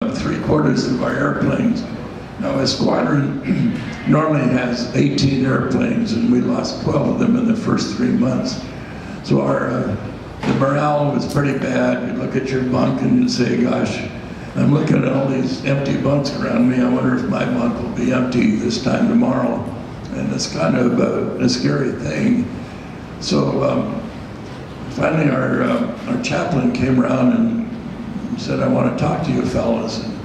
3/4 of our airplanes. Now a squadron normally has 18 airplanes, and we lost 12 of them in the first 3 months. So the morale was pretty bad. You look at your bunk and you say, gosh, I'm looking at all these empty bunks around me. I wonder if my bunk will be empty this time tomorrow. And it's kind of a scary thing. So finally our chaplain came around and said, I want to talk to you fellas. And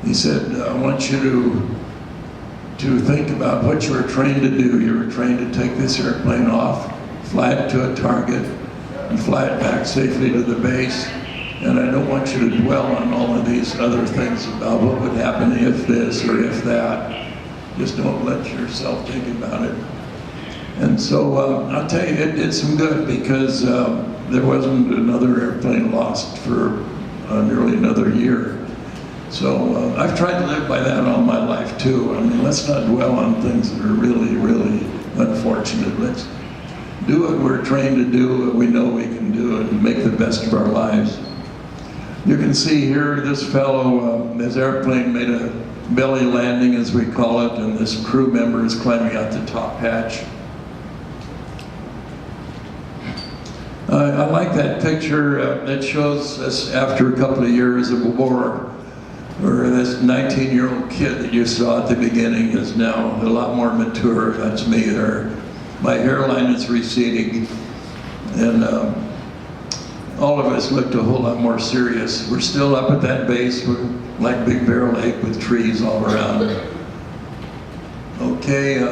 he said, I want you to think about what you were trained to do. You were trained to take this airplane off, fly it to a target, and fly it back safely to the base. And I don't want you to dwell on all of these other things about what would happen if this or if that. Just don't let yourself think about it. And so I'll tell you, it did some good, because there wasn't another airplane lost for nearly another year. So I've tried to live by that all my life too. I mean, let's not dwell on things that are really, really unfortunate. Let's do what we're trained to do, what we know we can do, and make the best of our lives. You can see here, this fellow, his airplane made a belly landing, as we call it, and this crew member is climbing out the top hatch. I like that picture. It shows us after a couple of years of war, where this 19-year-old kid that you saw at the beginning is now a lot more mature. That's me there. My hairline is receding, and all of us looked a whole lot more serious. We're still up at that base. We're like Big Bear Lake with trees all around. Okay.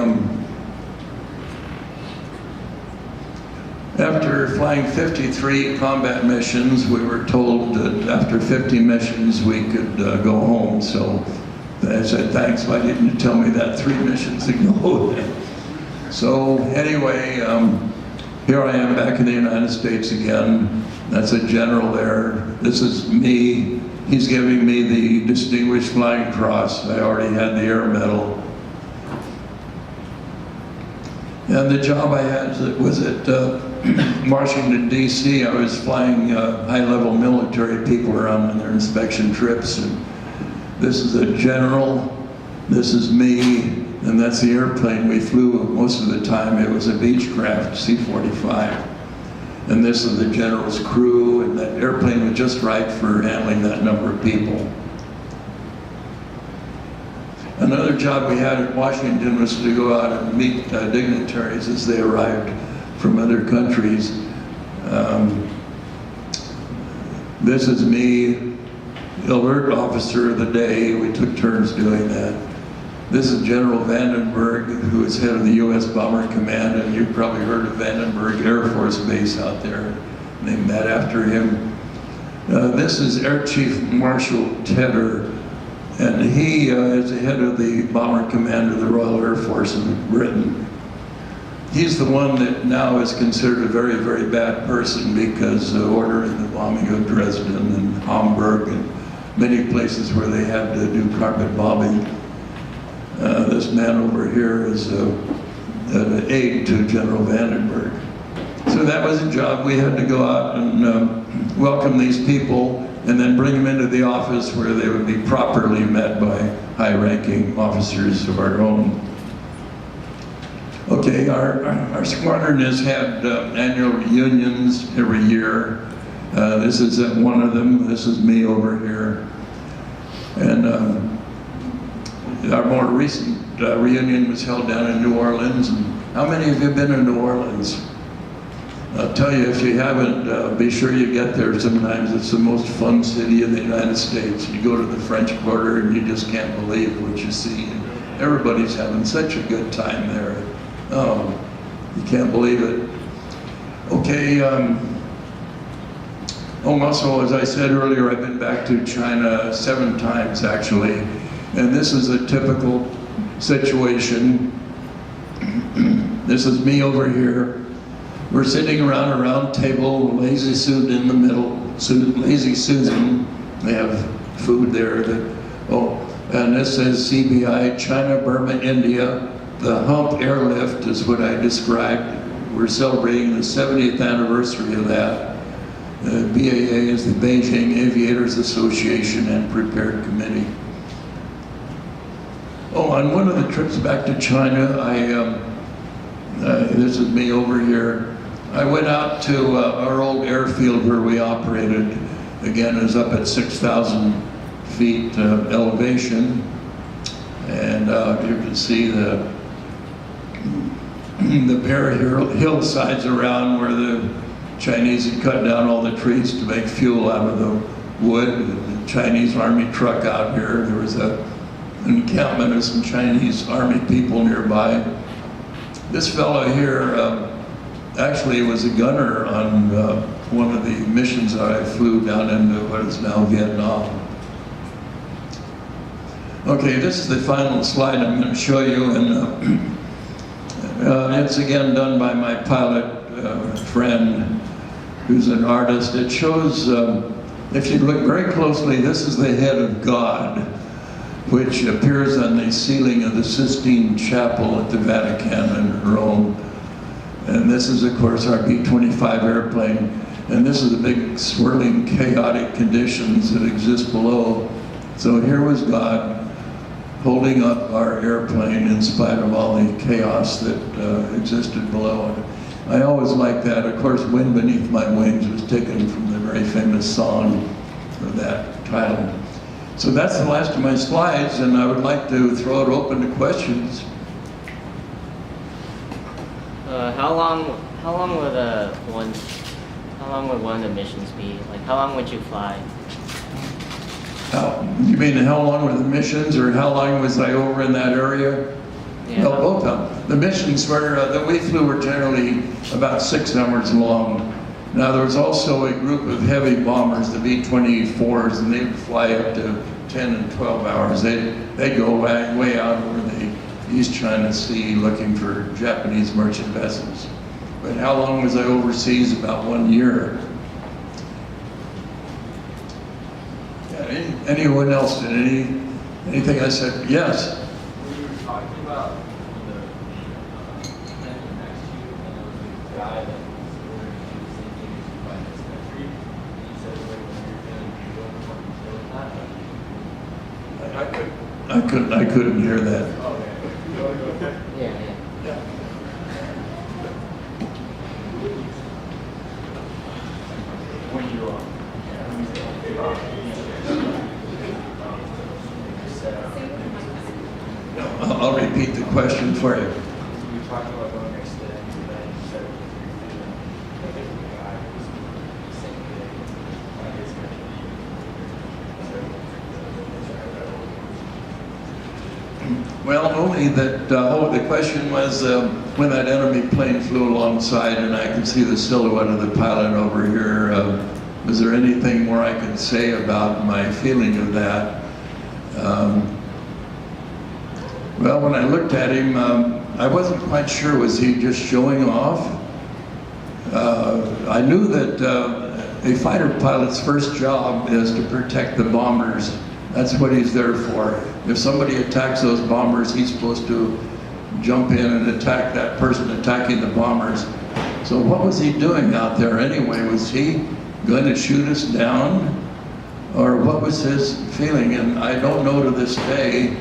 After flying 53 combat missions, we were told that after 50 missions we could go home. So I said, thanks, why didn't you tell me that 3 missions ago? So anyway, here I am back in the United States again. That's a general there. This is me. He's giving me the Distinguished Flying Cross. I already had the Air Medal. And the job I had was at Washington, D.C. I was flying high-level military people around on their inspection trips. And this is a general, this is me, and that's the airplane we flew most of the time. It was a Beechcraft C-45. And this is the general's crew, and that airplane was just right for handling that number of people. Another job we had at Washington was to go out and meet dignitaries as they arrived from other countries. This is me, alert officer of the day. We took turns doing that. This is General Vandenberg, who is head of the U.S. Bomber Command, and you've probably heard of Vandenberg Air Force Base out there, named that after him. This is Air Chief Marshal Tedder, and he is the head of the Bomber Command of the Royal Air Force of Britain. He's the one that now is considered a very, very bad person, because ordering the bombing of Dresden and Hamburg and many places where they had to do carpet bombing. This man over here is an aide to General Vandenberg. So that was a job. We had to go out and welcome these people and then bring them into the office where they would be properly met by high-ranking officers of our own. Okay, our squadron has had annual reunions every year. This is one of them. This is me over here. And our more recent reunion was held down in New Orleans. And how many of you have been in New Orleans? I'll tell you, if you haven't, be sure you get there sometimes. It's the most fun city in the United States. You go to the French Quarter and you just can't believe what you see. And everybody's having such a good time there. Oh, you can't believe it. Okay, also, as I said earlier, I've been back to China 7 times actually. And this is a typical situation. This is me over here. We're sitting around a round table, Lazy Susan in the middle, Lazy Susan. They have food there. And this says CBI, China, Burma, India. The hump airlift is what I described. We're celebrating the 70th anniversary of that. The BAA is the Beijing Aviators Association and Prepared Committee. Oh, on one of the trips back to China, this is me over here, I went out to our old airfield where we operated. Again, it was up at 6,000 feet elevation. And you can see the bare hillsides around where the Chinese had cut down all the trees to make fuel out of the wood. The Chinese Army truck out here. There was an encampment of some Chinese Army people nearby. This fellow here actually was a gunner on one of the missions that I flew down into what is now Vietnam. Okay, this is the final slide I'm going to show you, and it's again done by my pilot friend, who's an artist. It shows, if you look very closely, this is the head of God, which appears on the ceiling of the Sistine Chapel at the Vatican in Rome. And this is, of course, our B-25 airplane. And this is the big swirling, chaotic conditions that exist below. So here was God holding up our airplane in spite of all the chaos that existed below. And I always liked that. Of course, Wind Beneath My Wings was taken from the very famous song of that title. So that's the last of my slides, and I would like to throw it open to questions. How long would one of the missions be? Like, how long would you fly? You mean how long were the missions, or how long was I over in that area? Yeah. No, both of them. The missions that we flew were generally about 6 hours long. Now there was also a group of heavy bombers, the B-24s, and they would fly up to 10 and 12 hours. They'd go way out over the East China Sea looking for Japanese merchant vessels. But how long was I overseas? About 1 year. Yeah, anyone else? Did anything I said? Yes? We were talking about the plan next to you, and there was a guy that was ordering to do the same thing as you by this country. And he said, like, when you're feeling good, I couldn't hear that. Oh, okay. Yeah. When you're on. I'll repeat the question for you. We were talking about going next to them, and then you said when you're feeling like the guy was the same thing by his country. Well, only that, the question was when that enemy plane flew alongside and I could see the silhouette of the pilot over here, was there anything more I could say about my feeling of that? Well, when I looked at him, I wasn't quite sure, was he just showing off? I knew that a fighter pilot's first job is to protect the bombers. That's what he's there for. If somebody attacks those bombers, he's supposed to jump in and attack that person attacking the bombers. So what was he doing out there anyway? Was he going to shoot us down? Or what was his feeling? And I don't know to this day.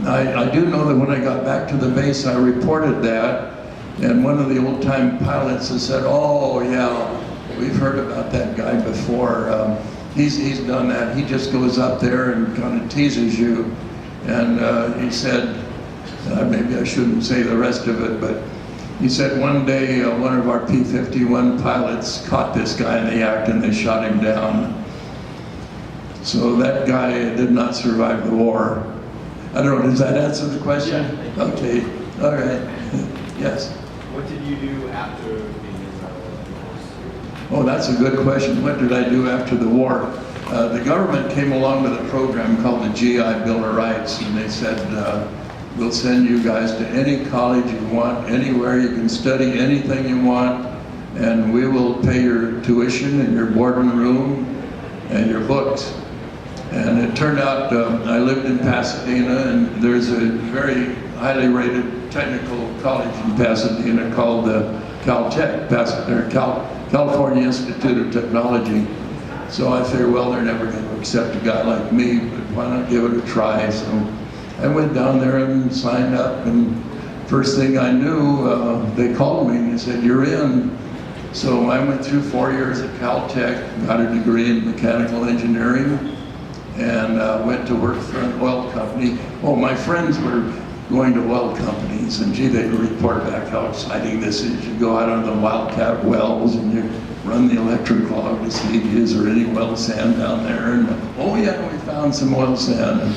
I do know that when I got back to the base, I reported that. And one of the old-time pilots has said, oh yeah, we've heard about that guy before. He's done that. He just goes up there and kind of teases you. And he said, maybe I shouldn't say the rest of it, but he said one day one of our P-51 pilots caught this guy in the act and they shot him down. So that guy did not survive the war. I don't know, does that answer the question? Yeah. Okay, all right, yes. What did you do after being in the Oh, that's a good question. What did I do after the war? The government came along with a program called the GI Bill of Rights, and they said, we'll send you guys to any college you want, anywhere you can study anything you want, and we will pay your tuition and your boarding room and your books. And it turned out I lived in Pasadena, and there's a very highly rated technical college in Pasadena called Caltech, California Institute of Technology. So I figured, well, they're never going to accept a guy like me, but why not give it a try? So I went down there and signed up, and first thing I knew, they called me and they said, "You're in." So I went through 4 years at Caltech, got a degree in mechanical engineering, and went to work for an oil company. Oh, my friends were going to oil companies, and gee, they'd report back how exciting this is. You go out on the wildcat wells and you run the electric log to see, is there any oil sand down there? And oh yeah, we found some oil sand. And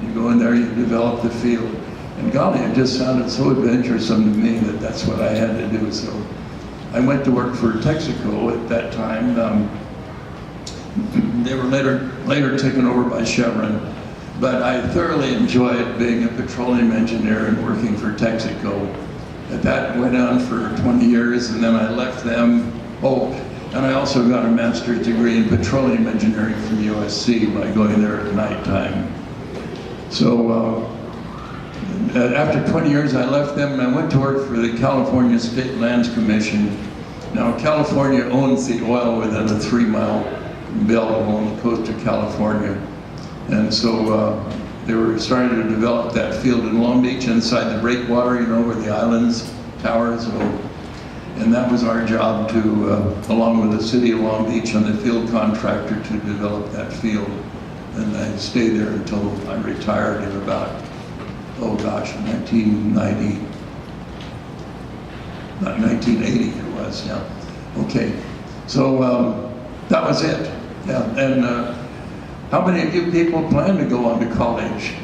you go in there, you develop the field. And golly, it just sounded so adventuresome to me that that's what I had to do. So I went to work for Texaco at that time. They were later taken over by Chevron. But I thoroughly enjoyed being a petroleum engineer and working for Texaco. That went on for 20 years, and then I left them. Oh, and I also got a master's degree in petroleum engineering from USC by going there at nighttime. So after 20 years, I left them and I went to work for the California State Lands Commission. Now, California owns the oil within a 3-mile belt along the coast of California. And so they were starting to develop that field in Long Beach inside the breakwater, you know, where the islands, towers. And that was our job to, along with the city of Long Beach and the field contractor, to develop that field. And I stayed there until I retired in about, 1990. Not 1980 it was, yeah. Okay, so that was it. Yeah, and how many of you people plan to go on to college?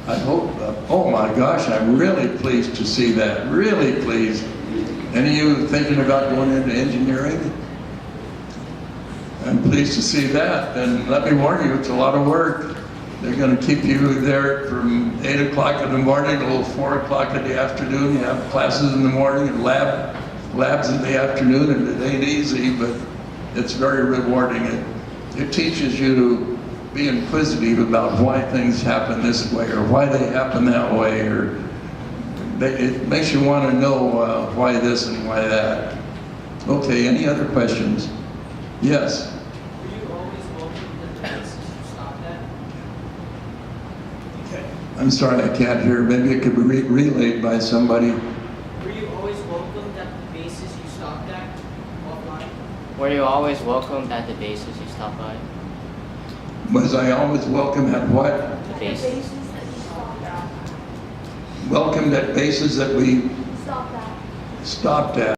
I hope, oh my gosh, I'm really pleased to see that, really pleased. Any of you thinking about going into engineering? I'm pleased to see that, and let me warn you, it's a lot of work. They're going to keep you there from 8 o'clock in the morning till 4 o'clock in the afternoon. You have classes in the morning and labs in the afternoon, and it ain't easy, but it's very rewarding. It teaches you to be inquisitive about why things happen this way or why they happen that way, or it makes you want to know why this and why that. Okay, any other questions? Yes? Were you always welcome at the bases you stopped at? Okay. I'm sorry, I can't hear. Maybe it could be relayed by somebody. Were you always welcomed at the bases you stopped at offline? Were you always welcomed at the bases you stopped by? Was I always welcome at what? The bases. that you stopped at. Welcomed at bases that we Stop that. stopped at.